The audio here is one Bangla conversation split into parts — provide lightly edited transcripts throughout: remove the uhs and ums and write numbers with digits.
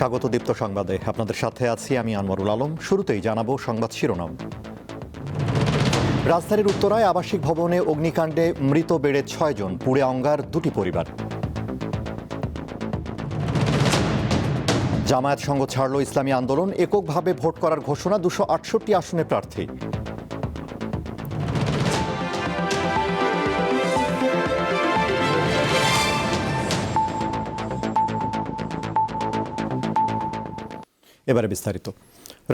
স্বাগত দীপ্ত সংবাদে আপনাদের সাথে আছি আমি আনোয়ারুল আলম। শুরুতেই জানাবো সংবাদ শিরোনাম। রাজধানীর উত্তরায় আবাসিক ভবনে অগ্নিকাণ্ডে মৃত বেড়ে 6 জন, পুড়ে অঙ্গার 2টি পরিবার। জামায়াত সঙ্গ ছাড়ল ইসলামী আন্দোলন, এককভাবে ভোট করার ঘোষণা, 268 আসনে প্রার্থী। এবারে বিস্তারিত।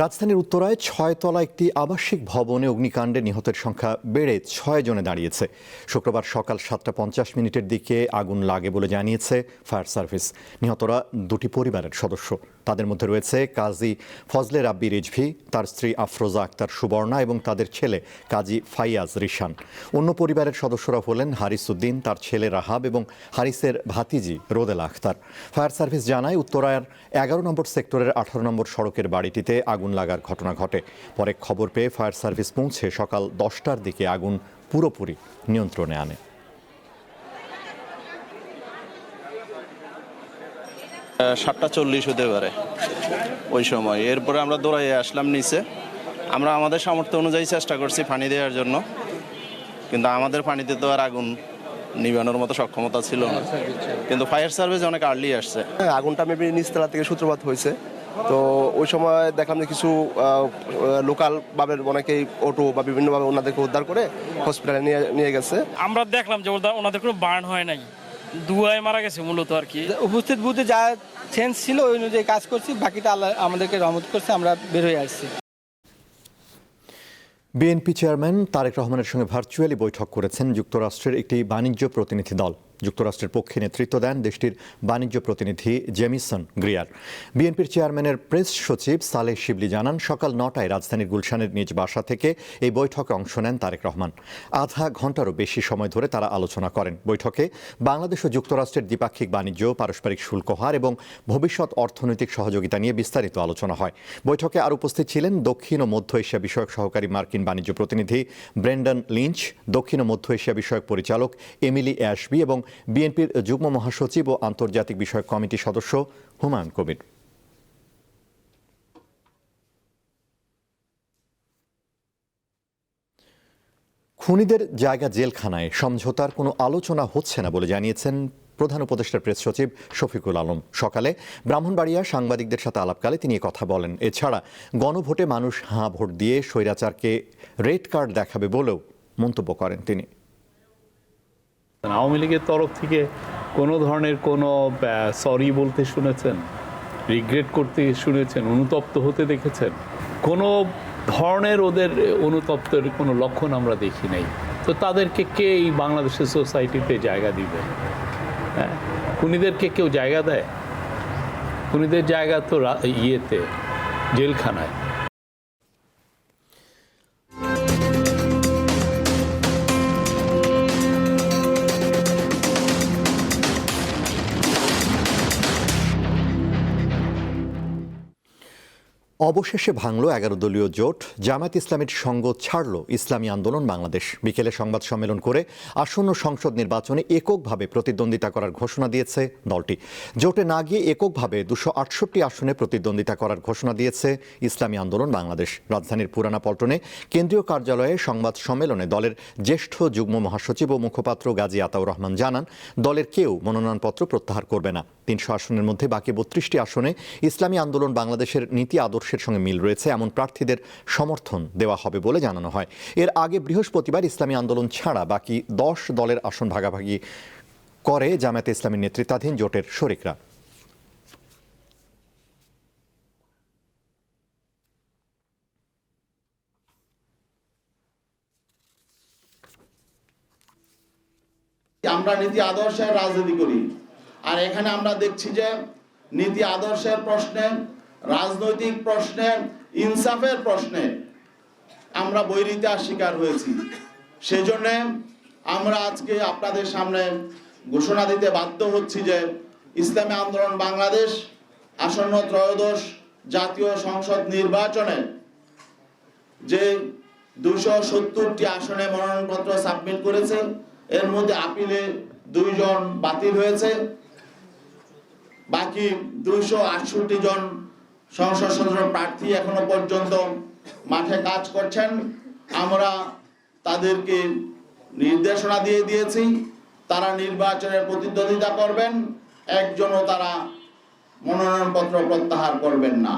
রাজধানীর উত্তরায় 6 তলা একটি আবাসিক ভবনে অগ্নিকাণ্ডে নিহতের সংখ্যা বেড়ে 6 জনে দাঁড়িয়েছে। শুক্রবার সকাল 7:50 দিকে আগুন লাগে বলে জানিয়েছে ফায়ার সার্ভিস। নিহতরা 2টি পরিবারের সদস্য। তাদের মধ্যে রয়েছে কাজী ফজলে রাব্বি রিজভী, তার স্ত্রী আফরোজা আক্তার সুবর্ণা এবং তাদের ছেলে কাজী ফাইয়াজ রিশান। অন্য পরিবারের সদস্যরা হলেন হারিস উদ্দিন, তার ছেলে রাহাব এবং হারিসের ভাতিজি রোদেলা আক্তার। ফায়ার সার্ভিস জানায় উত্তরার 11 নম্বর সেক্টরের 18 নম্বর সড়কের বাড়িটিতে আগুন লাগার ঘটনা ঘটে। পরে খবর পেয়ে ফায়ার সার্ভিস পৌঁছে সকাল 10টার দিকে আগুন পুরোপুরি নিয়ন্ত্রণে আনে। 7:40 হতে পারে ওই সময়। এরপরে আমরা দৌড়াইয়ে আসলাম নিচে। আমরা আমাদের সামর্থ্য অনুযায়ী চেষ্টা করছি পানি দেওয়ার জন্য, কিন্তু আমাদের পানিতে তো আর আগুন নিবানোর মতো সক্ষমতা ছিল না, কিন্তু ফায়ার সার্ভিস অনেক আর্লি আসছে। আগুনটা মেবি নিচতলা থেকে সূত্রপাত হয়েছে। তো ওই সময় দেখলাম যে কিছু লোকাল ভাবে অনেকেই অটো বা বিভিন্নভাবে ওনাদেরকে উদ্ধার করে হসপিটালে নিয়ে গেছে। আমরা দেখলাম যে ওনাদের কোনো বার্ন হয় নাই, ধোঁয়ায় মারা গেছে মূলত আর কি। উপস্থিত বুথে যা চেঞ্জ ছিল ওই অনুযায়ী কাজ করছি, বাকিটা আল্লাহ আমাদেরকে রহমত করছে, আমরা বের হয়ে আসছি। বিএনপি চেয়ারম্যান তারেক রহমানের সঙ্গে ভার্চুয়ালি বৈঠক করেছেন যুক্তরাষ্ট্রের একটি বাণিজ্য প্রতিনিধি দল। যুক্তরাষ্ট্রের পক্ষে নেতৃত্ব দেন দেশটির বাণিজ্য প্রতিনিধি জেমিসন গ্রিয়ার। বিএনপির চেয়ারম্যানের প্রেস সচিব সালেহ শিবলি জানান, সকাল 9টায় রাজধানীর গুলশানের নিজ বাসা থেকে এই বৈঠকে অংশ নেন তারেক রহমান। আধা ঘন্টারও বেশি সময় ধরে তারা আলোচনা করেন। বৈঠকে বাংলাদেশ ও যুক্তরাষ্ট্রের দ্বিপাক্ষিক বাণিজ্য, পারস্পরিক শুল্ক হার এবং ভবিষ্যৎ অর্থনৈতিক সহযোগিতা নিয়ে বিস্তারিত আলোচনা হয়। বৈঠকে আর উপস্থিত ছিলেন দক্ষিণ ও মধ্য এশিয়া বিষয়ক সহকারী মার্কিন বাণিজ্য প্রতিনিধি ব্রেন্ডন লিঞ্চ, দক্ষিণ ও মধ্য এশিয়া বিষয়ক পরিচালক এমিলি অ্যাশবি এবং বিএনপির যুগ্ম মহাসচিব ও আন্তর্জাতিক বিষয়ক কমিটির সদস্য হুমায়ুন কবির। খুনিদের জায়গা জেলখানায় সমঝোতার কোনো আলোচনা হচ্ছে না বলে জানিয়েছেন প্রধান উপদেষ্টার প্রেস সচিব শফিকুল আলম। সকালে ব্রাহ্মণবাড়িয়া সাংবাদিকদের সাথে আলাপকালে তিনি কথা বলেন। এছাড়া গণভোটে মানুষ হাঁ ভোট দিয়ে স্বৈরাচারকে রেড কার্ড দেখাবে বলেও মন্তব্য করেন তিনি। আওয়ামী লীগের তরফ থেকে কোনো ধরনের কোনো সরি বলতে শুনেছেন, রিগ্রেট করতে শুনেছেন, অনুতপ্ত হতে দেখেছেন? কোনো ধরনের ওদের অনুতপ্তের কোনো লক্ষণ আমরা দেখি নাই। তো তাদেরকে কে এই বাংলাদেশের সোসাইটিতে জায়গা দিবে? হ্যাঁ, খুনিদেরকে কেউ জায়গা দেয়? খুনিদের জায়গা তো ইয়েতে, জেলখানায়। অবশেষে ভাঙল 11 দলীয় জোট। জামায়াত ইসলামীর সঙ্গ ছাড়ল ইসলামী আন্দোলন বাংলাদেশ। বিকেলে সংবাদ সম্মেলন করে আসন্ন সংসদ নির্বাচনে এককভাবে প্রতিদ্বন্দ্বিতা করার ঘোষণা দিয়েছে দলটি। জোটে না গিয়ে এককভাবে 268 আসনে প্রতিদ্বন্দ্বিতা করার ঘোষণা দিয়েছে ইসলামী আন্দোলন বাংলাদেশ। রাজধানীর পুরানা পল্টনে কেন্দ্রীয় কার্যালয়ে সংবাদ সম্মেলনে দলের জ্যেষ্ঠ যুগ্ম মহাসচিব ও মুখপাত্র গাজী আতাউর রহমান জানান, দলের কেউ মনোনয়নপত্র প্রত্যাহার করবে না। 300 আসনের মধ্যে বাকি 32টি আসনে ইসলামী আন্দোলন বাংলাদেশের নীতি আদর্শের সঙ্গে মিল রয়েছে এমন প্রার্থীদের সমর্থন দেওয়া হবে বলে জানানো হয়। এর আগে বৃহস্পতিবার ইসলামী আন্দোলন ছাড়া বাকি 10 দলের আসন ভাগাভাগি করে জামায়াতে ইসলামীর নেতৃত্বাধীন জোটের শরিকরা। আমরা নীতি আদর্শের রাজনীতি করি, আর এখানে আমরা দেখছি যে নীতি আদর্শের প্রশ্নে, রাজনৈতিক প্রশ্নে, ইনসাফের প্রশ্নে আমরা বৈরিতার শিকার হয়েছি। সেজন্য আমরা আজকে আপনাদের সামনে ঘোষণা দিতে বাধ্য হচ্ছি যে ইসলামী আন্দোলন বাংলাদেশ আসন্ন ত্রয়োদশ জাতীয় সংসদ নির্বাচনে যে 270টি আসনে মনোনয়নপত্র সাবমিট করেছে, এর মধ্যে আপিলে 2 জন বাতিল হয়েছে। বাকি 268 জন সংসদ সদস্য প্রার্থী এখনো পর্যন্ত মাঠে কাজ করছেন। আমরা তাদেরকে নির্দেশনা দিয়ে দিয়েছি, তারা নির্বাচনের প্রতিদ্বন্দ্বিতা করবেন, একজনও তারা মনোনয়নপত্র প্রত্যাহার করবেন না।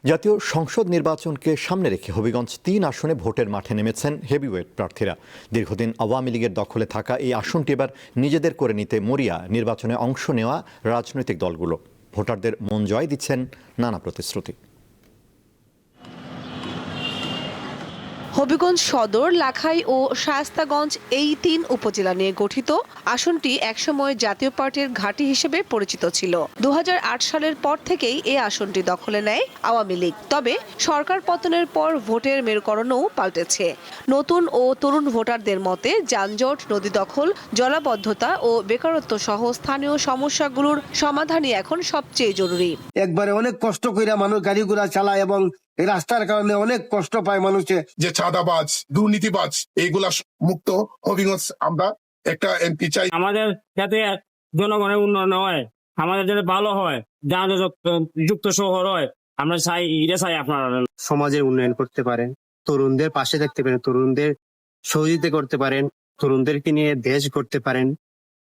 জাতীয় সংসদ নির্বাচনকে সামনে রেখে হবিগঞ্জ 3 আসনে ভোটের মাঠে নেমেছেন হেভিওয়েট প্রার্থীরা। দীর্ঘদিন আওয়ামী লীগের দখলে থাকা এই আসনটি এবার নিজেদের করে নিতে মরিয়া নির্বাচনে অংশ নেওয়া রাজনৈতিক দলগুলো। ভোটারদের মন জয় দিচ্ছেন নানা প্রতিশ্রুতি। হবিগঞ্জ সদর, লাখাই ও শায়েস্তাগঞ্জ এই 3 উপজেলা নিয়ে গঠিত আসনটি একসময় জাতীয় পার্টির ঘাঁটি হিসেবে পরিচিত ছিল। 2008 সালের পর থেকেই এই আসনটি দখলে নেয় আওয়ামী লীগ। তবে সরকার পতনের পর ভোটের মেরুকরণও পাল্টেছে। নতুন ও তরুণ ভোটারদের মতে যানজট, নদী দখল, জলাবদ্ধতা ও বেকারত্ব সহ স্থানীয় সমস্যাগুলোর সমাধানই এখন সবচেয়ে জরুরি। একবারে অনেক কষ্ট করে মানুষ গাড়ি ঘোড়া চালায় এবং এই রাস্তার কারণে অনেক কষ্ট পায় মানুষে। যে চাঁদাবাজ, দুর্নীতিবাজ, এইগুলা মুক্ত হবিগঞ্জ আমরা একটা এমপি চাই। আমাদের যাতে জনগণের উন্নয়ন হয়, আমাদের যাতে ভালো হয়, যুক্ত শহর হয়, আমরা চাই, এটা চাই আপনারা সমাজের উন্নয়ন করতে পারেন, তরুণদের পাশে থাকতে পারেন, তরুণদের সহযোগিতা করতে পারেন, তরুণদেরকে নিয়ে দেশ করতে পারেন,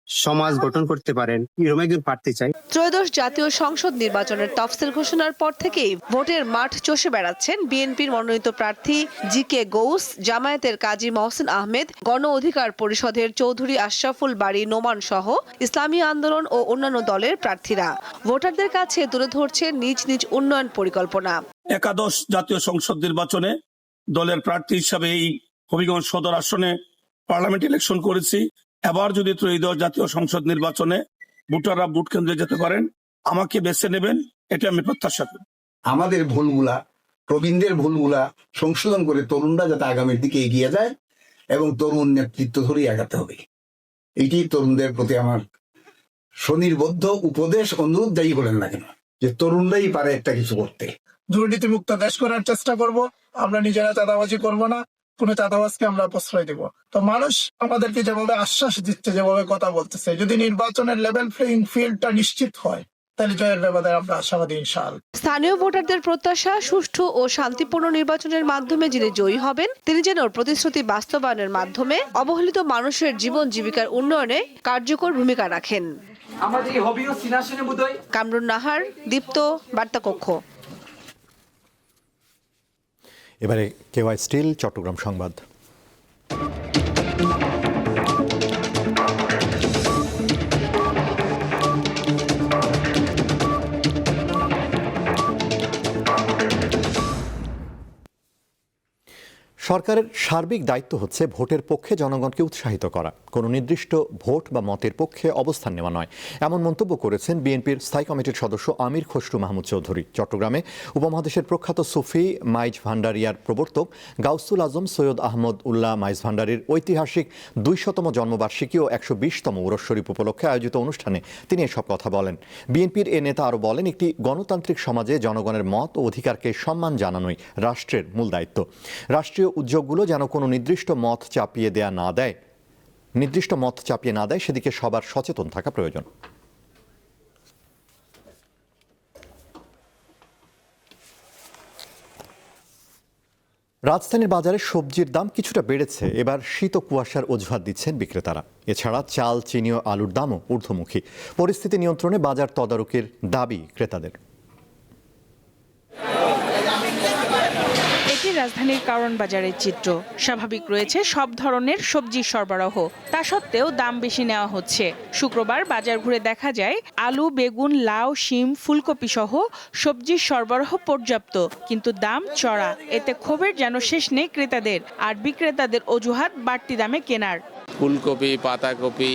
সমাজ গঠন করতে পারেন, এরকম একজন প্রার্থী চাই। ত্রয়োদশ জাতীয় সংসদ নির্বাচনের তফসিল ঘোষণার পর থেকেই ভোটের মাঠ চষে বেড়াচ্ছেন বিএনপির মনোনীত প্রার্থী জি.কে. গৌস, জামায়াতের কাজী মহসিন আহমেদ, গণ অধিকার পরিষদের চৌধুরী আশরাফুল বারী নোমান সহ ইসলামী আন্দোলন ও অন্যান্য দলের প্রার্থীরা ভোটারদের কাছে তুলে ধরছে নিজ নিজ উন্নয়ন পরিকল্পনা। একাদশ জাতীয় সংসদ নির্বাচনে দলের প্রার্থী হিসাবে এই হবিগঞ্জ সদর আসনে পার্লামেন্ট ইলেকশন করেছি। এবার যদি ত্রয়োদশ জাতীয় সংসদ নির্বাচনে ভোটাররা ভোট কেন্দ্রে যেতে পারেন, আমাকে বেছে নেবেন, এটা আমি প্রত্যাশা করি। আমাদের ভুলগুলা, প্রবীণদের ভুলগুলা সংশোধন করে তরুণরা যাতে আগামীর দিকে এগিয়ে যায় এবং তরুণ নেতৃত্ব ধরেই আগাতে হবে। এইটি তরুণদের প্রতি আমার স্বনির্বদ্ধ উপদেশ, অনুরোধ, যাই বলেন না কেন, যে তরুণরাই পারে একটা কিছু করতে। দুর্নীতিমুক্ত দেশ করার চেষ্টা করব। আমরা নিজেরা চাঁদাবাজি করব না, কোন চাঁদাবাজকে আমরা প্রশ্রয় দেব। তো মানুষ আমাদেরকে যেভাবে আশ্বাস দিচ্ছে, যেভাবে কথা বলতেছে, যদি নির্বাচনের লেভেল প্লেইং ফিল্ডটা নিশ্চিত হয়, তাহলে জয়ের ব্যাপারে আমরা আশাবাদী ইনশাআল্লাহ। স্থানীয় ভোটারদের প্রত্যাশা, সুষ্ঠু ও শান্তিপূর্ণ নির্বাচনের মাধ্যমে যিনি জয়ী হবেন, তিনি যেন প্রতিশ্রুতি বাস্তবায়নের মাধ্যমে অবহেলিত মানুষের জীবন জীবিকার উন্নয়নে কার্যকর ভূমিকা রাখেন। কামরুন নাহার, দীপ্ত, বার্তা কক্ষ। এবারে কেওয়াই স্টিল চট্টগ্রাম সংবাদ। সরকারের সার্বিক দায়িত্ব হচ্ছে ভোটের পক্ষে জনগণকে উৎসাহিত করা, কোনো নির্দিষ্ট ভোট বা মতের পক্ষে অবস্থান নেওয়া নয়, এমন মন্তব্য করেছেন বিএনপির স্থায়ী কমিটির সদস্য আমির খসরু মাহমুদ চৌধুরী। চট্টগ্রামে উপমহাদেশের প্রখ্যাত সুফি মাইজ ভান্ডারিয়ার প্রবর্তক গাউসুল আজম সৈয়দ আহমদ উল্লাহ মাইজ ভান্ডারির ঐতিহাসিক 200তম জন্মবার্ষিকী ও 120তম উরস শরীফ উপলক্ষে আয়োজিত অনুষ্ঠানে তিনি এসব কথা বলেন। বিএনপির এ নেতা আরও বলেন, একটি গণতান্ত্রিক সমাজে জনগণের মত ও অধিকারকে সম্মান জানানোই রাষ্ট্রের মূল দায়িত্ব। রাষ্ট্রীয় উদ্যোগগুলো যেন কোনো নির্দিষ্ট মত চাপিয়ে না দেয় সেদিকে সবার সচেতন থাকা প্রয়োজন। রাজধানীর বাজারে সবজির দাম কিছুটা বেড়েছে। এবার শীত ও কুয়াশার অজুহাত দিচ্ছেন বিক্রেতারা। এছাড়া চাল, চিনি ও আলুর দামও ঊর্ধ্বমুখী। পরিস্থিতি নিয়ন্ত্রণে বাজার তদারকির দাবি ক্রেতাদের। রাজধানীর কারণ বাজারের চিত্র স্বাভাবিক রয়েছে সব ধরনের সবজির সরবরাহ, তা সত্ত্বেও দাম বেশি নেওয়া হচ্ছে। শুক্রবার বাজার ঘুরে দেখা যায় আলু, বেগুন, লাউ, শিম, ফুলকপি সহ সবজির সরবরাহ পর্যাপ্ত, কিন্তু দাম চড়া। এতে ক্ষোভের যেন শেষ নেই ক্রেতাদের, আর বিক্রেতাদের অজুহাত বাড়তি দামে কেনার। ফুলকপি, পাতাকপি,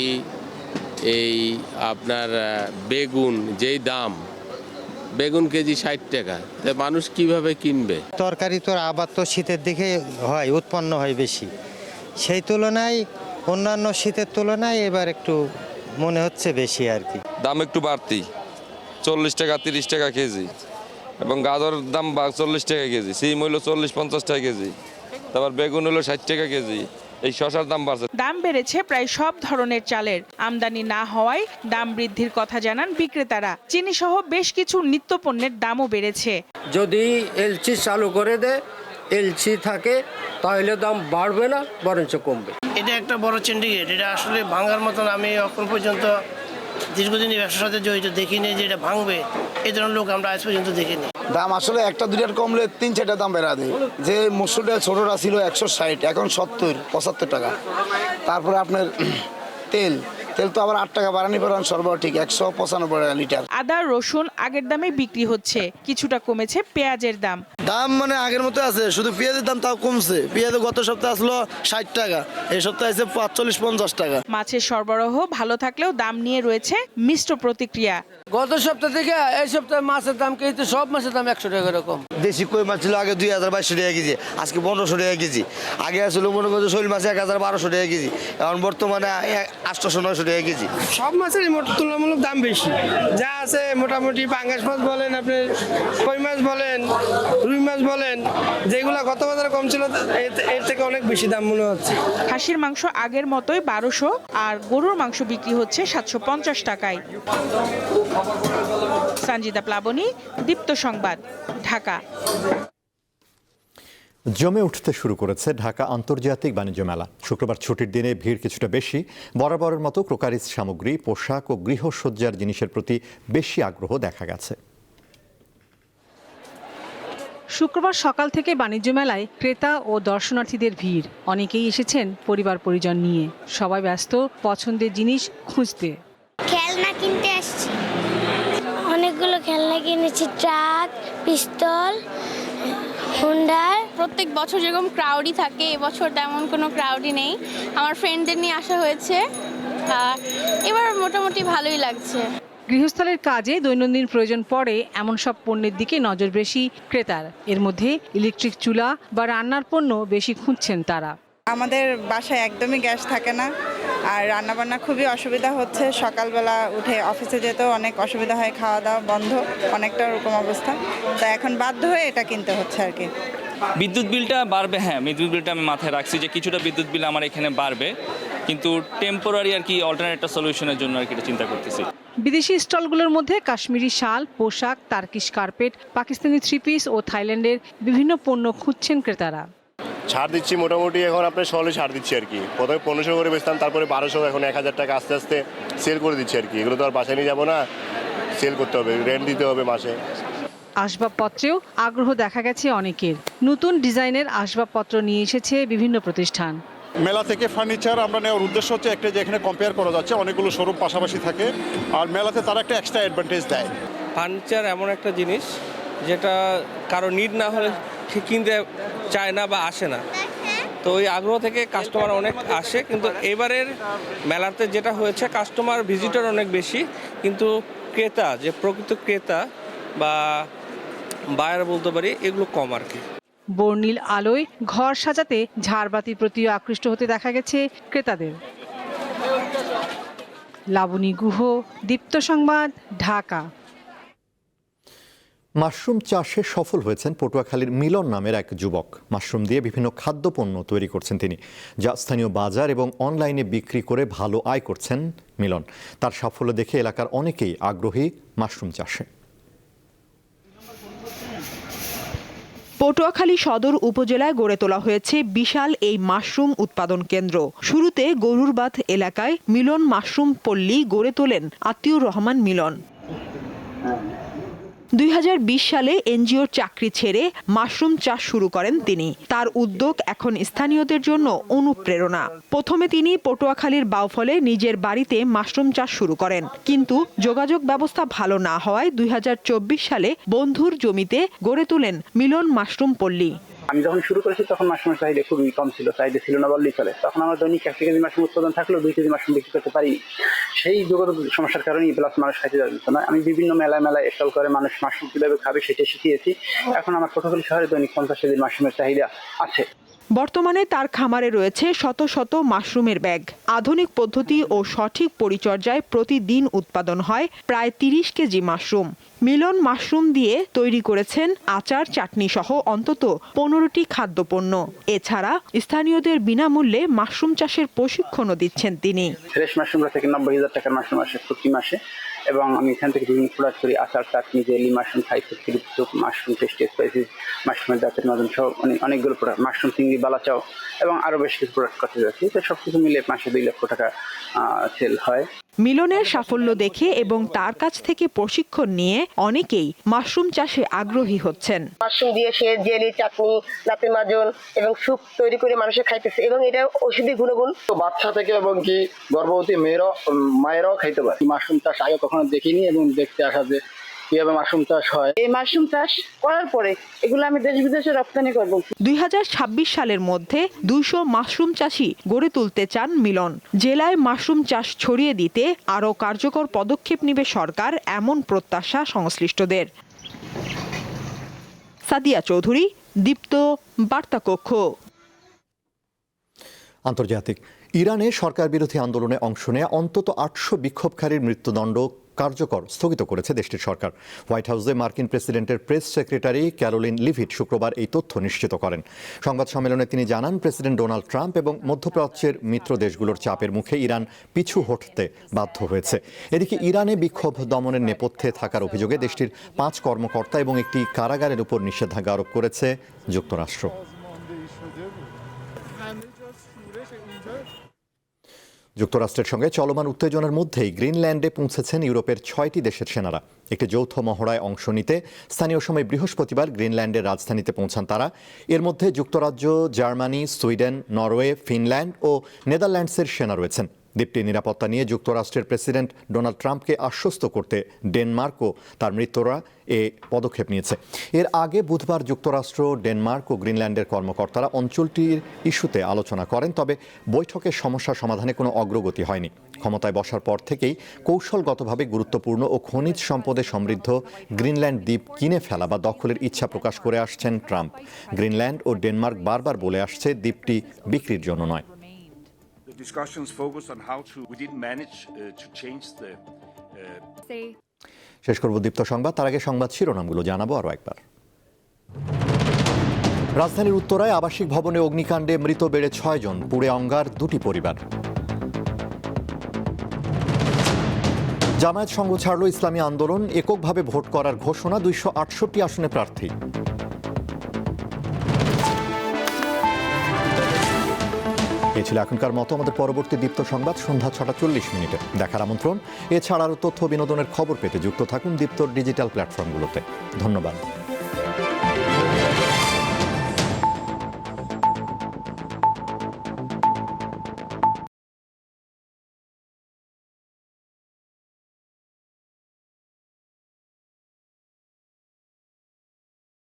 এই আপনার বেগুন, যেই দাম, বেগুন কেজি 60 টাকা, তাই মানুষ কিভাবে কিনবে? তরকারি তো আবার তো শীতের দিকে হয়, উৎপন্ন হয় বেশি, সেই তুলনায় অন্যান্য শীতের তুলনায় এবার একটু মনে হচ্ছে বেশি আর কি। দাম একটু বাড়তি, 40 টাকা 30 টাকা কেজি, এবং গাজর দাম 40 টাকা কেজি, সিম হইলো 40-50 টাকা কেজি, তারপর বেগুন হলো 60 টাকা কেজি, এই শশার দাম বাড়ছে। দাম বেড়েছে প্রায় সব ধরনের চালের। আমদানি না হওয়ায় দাম বৃদ্ধির কথা জানান বিক্রেতারা। চিনি সহ বেশ কিছু নিত্যপণ্যের দামও বেড়েছে। যদি এলসি চালু করে দেয়, এলসি থাকে, তাহলে দাম বাড়বে না, বরঞ্চ কমবে। এটা একটা বড় সিন্ডিকেট, এটা আসলে ভাঙার মতন আমি এখন পর্যন্ত দীর্ঘদিন ব্যবসার সাথে জড়িত দেখিনি যে এটা ভাঙবে। এই ধরনের লোক আমরা আজ পর্যন্ত দেখিনি। দাম আসলে একটা দুইটার কমলে 3-4টা দাম বেড়া দেয়। যে মসুরটা ছোটটা ছিল 160, এখন 70-75 টাকা। তারপরে আপনার তেল তো আবার 8 টাকা বাড়ানি পড়ান সর্বত্র ঠিক 195 টাকা লিটার। আদা রসুন আগের দামে বিক্রি হচ্ছে, কিছুটা কমেছে পেঁয়াজের দাম। দাম মানে আগের মতো আছে, শুধু পেঁয়াজের দাম তাও কমছে। পেঁয়াজ গত সপ্তাহে আসলো 60 টাকা, এই সপ্তাহে আছে 45-50 টাকা। মাছের সরবরাহ ভালো থাকলেও দাম নিয়ে রয়েছে মিশ্র প্রতিক্রিয়া। গত সপ্তাহ থেকে এই সপ্তাহে মাছের দাম কিন্তু সব মাছের দাম 100 টাকা এরকম। দেশি কই মাছ ছিল আগে 2200 টাকা কেজি, আজকে 1500 টাকা কেজি। আগে আসলে মনে করছে শৈল মাছ 1200 টাকা কেজি, এখন বর্তমানে 800-900 টাকা কেজি। সব মাছের তুলনামূলক দাম বেশি। যা আছে মোটামুটি পাঙ্গাস মাছ বলেন, আপনার কই মাছ বলেন, রুই মাছ বলেন, যেগুলো গত বাজারে কম ছিল এর থেকে অনেক বেশি দাম মনে হচ্ছে। খাসির মাংস আগের মতোই 1200 আর গরুর মাংস বিক্রি হচ্ছে 750 টাকায়। সঞ্জিদা প্লাবনী, দীপ্ত সংবাদ, ঢাকা। জমে উঠতে শুরু করেছে ঢাকা আন্তর্জাতিক বাণিজ্য মেলা। শুক্রবার ছুটির দিনে ভিড় কিছুটা বেশি। বরাবরের মতো ক্রোকারিজ সামগ্রী, পোশাক ও গৃহসজ্জার জিনিসের প্রতি বেশি আগ্রহ দেখা গেছে। শুক্রবার সকাল থেকে বাণিজ্য মেলায় ক্রেতা ও দর্শনার্থীদের ভিড়। অনেকেই এসেছেন পরিবার পরিজন নিয়ে। সবাই ব্যস্ত পছন্দের জিনিস খুঁজতে। খেলনা কিনতে আসছি, অনেকগুলো খেলনা কিনেছি, ট্রাক, পিস্তল, হুন্ডার। প্রত্যেক বছর যেরকম ক্রাউডই থাকে, এবছর তেমন কোনো ক্রাউডই নেই। আমার ফ্রেন্ডদের নিয়ে আসা হয়েছে, এবার মোটামুটি ভালোই লাগছে। গৃহস্থলের কাজে দৈনন্দিন প্রয়োজন পড়ে এমন সব পণ্যের দিকে নজর বেশি ক্রেতার। এর মধ্যে ইলেকট্রিক চুলা বা রান্নার পণ্য বেশি খুঁজছেন তারা। আমাদের বাসায় একদমই গ্যাস থাকে না, আর রান্নাবান্না খুবই অসুবিধা হচ্ছে। সকালবেলা উঠে অফিসে যেতেও অনেক অসুবিধা হয়, খাওয়া দাওয়া বন্ধ, অনেকটা ওরকম অবস্থা। তো এখন বাধ্য হয়ে এটা কিনতে হচ্ছে আর কি। বিদ্যুৎ বিলটা বাড়বে, হ্যাঁ বিদ্যুৎ বিলটা আমি মাথায় রাখছি যে কিছুটা বিদ্যুৎ বিল আমার এখানে বাড়বে, কিন্তু টেম্পোরারি আর কি অল্টারনেট একটা সলিউশনের জন্য আর কি এটা চিন্তা করতেছি। বিদেশি স্টলগুলোর মধ্যে কাশ্মীরি শাল, পোশাক, তার্কিশ কার্পেট, পাকিস্তানি 3 পিস ও থাইল্যান্ডের বিভিন্ন পণ্য খুঁজছেন ক্রেতারা। ছাড় দিচ্ছি মোটামুটি, এখন আপনার সলে ছাড় দিচ্ছি আর কি। প্রথমে 1500 করে বেচতাম, তারপরে 1200, এখন 1000 টাকা আস্তে আস্তে সেল করে দিচ্ছি আর কি। এগুলো তো আর বাসায় নিয়ে যাবো না, সেল করতে হবে, রেন্ট দিতে হবে মাসে। আসবাবপত্রেও আগ্রহ দেখা গেছে অনেকের। নতুন ডিজাইনের আসবাবপত্র নিয়ে এসেছে বিভিন্ন প্রতিষ্ঠান। মেলা থেকে ফার্নিচার আমরা নেওয়ার উদ্দেশ্য হচ্ছে একটা, যে এখানে কম্পেয়ার করা যাচ্ছে, অনেকগুলো শোরুম পাশাপাশি থাকে, আর মেলাতে তারা একটা এক্সট্রা অ্যাডভান্টেজ দেয়। ফার্নিচার এমন একটা জিনিস যেটা কারো নিড না হলে কিনতে চায় না বা আসে না, তো ওই আগ্রহ থেকে কাস্টমার অনেক আসে। কিন্তু এবারের মেলাতে যেটা হয়েছে, কাস্টমার ভিজিটর অনেক বেশি, কিন্তু ক্রেতা, যে প্রকৃত ক্রেতা বা বায়ার বলতে পারি, এগুলো কম আর কি। বর্ণিল আলোয় ঘর সাজাতে ঝাড়বাতির প্রতিও আকৃষ্ট হতে দেখা গেছে ক্রেতাদের। লাবণী গুহ, দীপ্ত সংবাদ, ঢাকা। মাশরুম চাষে সফল হয়েছেন পটুয়াখালীর মিলন নামের এক যুবক। মাশরুম দিয়ে বিভিন্ন খাদ্যপণ্য তৈরি করছেন তিনি, যা স্থানীয় বাজার এবং অনলাইনে বিক্রি করে ভালো আয় করছেন মিলন। তার সাফল্য দেখে এলাকার অনেকেই আগ্রহী মাশরুম চাষে। পটুয়াখালী সদর উপজেলায় গড়ে তোলা হয়েছে বিশাল এই মাশরুম উৎপাদন কেন্দ্র। শুরুতে গরুরবাঁধ এলাকায় মিলন মাশরুম পল্লী গড়ে তোলেন আতিউর রহমান মিলন। 2020 সালে এনজিওর চাকরি ছেড়ে মাশরুম চাষ শুরু করেন তিনি। তার উদ্যোগ এখন স্থানীয়দের জন্য অনুপ্রেরণা। প্রথমে তিনি পটুয়াখালীর বাউফলে নিজের বাড়িতে মাশরুম চাষ শুরু করেন, কিন্তু যোগাযোগ ব্যবস্থা ভালো না হওয়ায় 2024 সালে বন্ধুর জমিতে গড়ে তোলেন মিলন মাশরুম পল্লী। আমি যখন শুরু করেছি তখন মাশরুমের চাহিদা খুবই কম ছিল, চাহিদা ছিল না বললেই চলে। তখন আমার দৈনিক 1 কেজি মাশরুম উৎপাদন থাকলেও 2 কেজি মাশরুম বিক্রি করতে পারিনি। সেই যোগাযোগ সমস্যার কারণেই প্লাস মানুষ খাইতে যাচ্ছে না। আমি বিভিন্ন মেলায় স্টল করে মানুষ মাশরুম কিভাবে খাবে সেটা শিখিয়েছি। এখন আমার পটুয়াখালী শহরে দৈনিক 50 কেজি মাশরুমের চাহিদা আছে। বর্তমানে তার খামারে রয়েছে শত শত মাশরুমের ব্যাগ। আধুনিক পদ্ধতি ও সঠিক পরিচর্যায় প্রতিদিন উৎপাদন হয় প্রায় 30 কেজি মাশরুম। মিলন মাশরুম দিয়ে তৈরি করেছেন আচার, চাটনি সহ অন্তত 15টি খাদ্যপণ্য। এছাড়া স্থানীয়দের বিনামূল্যে মাশরুম চাষের প্রশিক্ষণও দিচ্ছেন তিনি। ফ্রেশ মাশরুমরা থেকে 90,000 টাকার মাশরুম আসে প্রতি মাসে, এবং আমি এখান থেকে বিভিন্ন প্রোডাক্ট করি, আচার, চাটনি, jelly, mushroom fry, mushroom tasty spices, মাশরুমের দাঁতের মাজন সহ অনেকগুলো প্রোডাক্ট, মাশরুম চিংড়ি, বালাচাও এবং আরও বেশ কিছু প্রোডাক্ট করতে যাচ্ছি। তো সবকিছু মিলে মাসে 2 লক্ষ টাকা সেল হয়। মিলনের সাফল্য দেখে এবং তার কাছ থেকে প্রশিক্ষণ নিয়ে অনেকেই মাশরুম চাষে আগ্রহী হচ্ছেন। মাশরুম দিয়ে সে জেলি, চাটনি, দাঁতের মাজন এবং স্যুপ তৈরি করে মানুষের খাইতেছে, এবং এটা ঔষধি গুণগুণ। তো বাচ্চা থেকে এবং কি গর্ভবতী মায়েরাও খাইতে পারে। মাশরুম চাষ আগে কখনো দেখিনি এবং দেখতে আসা যে কিভাবে মাশরুম চাষ হয়। এই মাশরুম চাষ করার পরে এগুলো আমি দেশ বিদেশে রপ্তানি করব। 2026 সালের মধ্যে 200 মাশরুম চাষি গড়ে তুলতে চান মিলন। জেলায় মাশরুম চাষ ছড়িয়ে দিতে আরও কার্যকর পদক্ষেপ নেবে সরকার, এমন প্রত্যাশা সংশ্লিষ্টদের। সাদিয়া চৌধুরী, দীপ্ত, বার্তা কক্ষ। আন্তর্জাতিক। ইরানে সরকার বিরোধী আন্দোলনে অংশ নেয়া অন্তত 800 বিক্ষোভকারীর মৃত্যুদণ্ড কার্যকর স্থগিত করেছে দেশটির সরকার। হোয়াইট হাউসে মার্কিন প্রেসিডেন্টের প্রেস সেক্রেটারি ক্যারোলিন লিভিট শুক্রবার এই তথ্য নিশ্চিত করেন। সংবাদ সম্মেলনে তিনি জানান, প্রেসিডেন্ট ডোনাল্ড ট্রাম্প এবং মধ্যপ্রাচ্যের মিত্র দেশগুলোর চাপের মুখে ইরান পিছু হটতে বাধ্য হয়েছে। এদিকে ইরানে বিক্ষোভ দমনের নেপথ্যে থাকার অভিযোগে দেশটির 5 কর্মকর্তা এবং একটি কারাগারের উপর নিষেধাজ্ঞা আরোপ করেছে যুক্তরাষ্ট্র। যুক্তরাষ্ট্রের সঙ্গে চলমান উত্তেজনার মধ্যেই গ্রিনল্যান্ডে পৌঁছেছেন ইউরোপের 6টি দেশের সেনারা। একটি যৌথ মহড়ায় অংশ নিতে স্থানীয় সময় বৃহস্পতিবার গ্রিনল্যান্ডের রাজধানীতে পৌঁছান তারা। এর মধ্যে যুক্তরাজ্য, জার্মানি, সুইডেন, নরওয়ে, ফিনল্যান্ড ও নেদারল্যান্ডসের সেনা রয়েছেন। দ্বীপটির নিরাপত্তা নিয়ে যুক্তরাষ্ট্রের প্রেসিডেন্ট ডোনাল্ড ট্রাম্পকে আশ্বস্ত করতে ডেনমার্কও তার মিত্ররা এ পদক্ষেপ নিয়েছে। এর আগে বুধবার যুক্তরাষ্ট্র, ডেনমার্ক ও গ্রিনল্যান্ডের কর্মকর্তারা অঞ্চলটির ইস্যুতে আলোচনা করেন, তবে বৈঠকের সমস্যা সমাধানে কোনো অগ্রগতি হয়নি। ক্ষমতায় বসার পর থেকেই কৌশলগতভাবে গুরুত্বপূর্ণ ও খনিজ সম্পদে সমৃদ্ধ গ্রিনল্যান্ড দ্বীপ কিনে ফেলা বা দখলের ইচ্ছা প্রকাশ করে আসছেন ট্রাম্প। গ্রিনল্যান্ড ও ডেনমার্ক বারবার বলে আসছে দ্বীপটি বিক্রির জন্য নয়। শেষ করব দীপ্ত সংবাদ, তার আগে সংবাদ শিরোনামগুলো জানাবো আরও একবার। রাজধানীর উত্তরায় আবাসিক ভবনে অগ্নিকাণ্ডে মৃত বেড়ে 6 জন, পুড়ে অঙ্গার 2টি পরিবার। জামায়াত সংঘ ছাড়ল ইসলামী আন্দোলন, এককভাবে ভোট করার ঘোষণা, 268 আসনে প্রার্থী। এ ছিল এখনকার মতো। আমাদের পরবর্তী দীপ্ত সংবাদ সন্ধ্যা 6:40 দেখার আমন্ত্রণ। এছাড়া আরও তথ্য বিনোদনের খবর পেতে যুক্ত থাকুন দীপ্তর ডিজিটাল প্ল্যাটফর্মগুলোতে। ধন্যবাদ।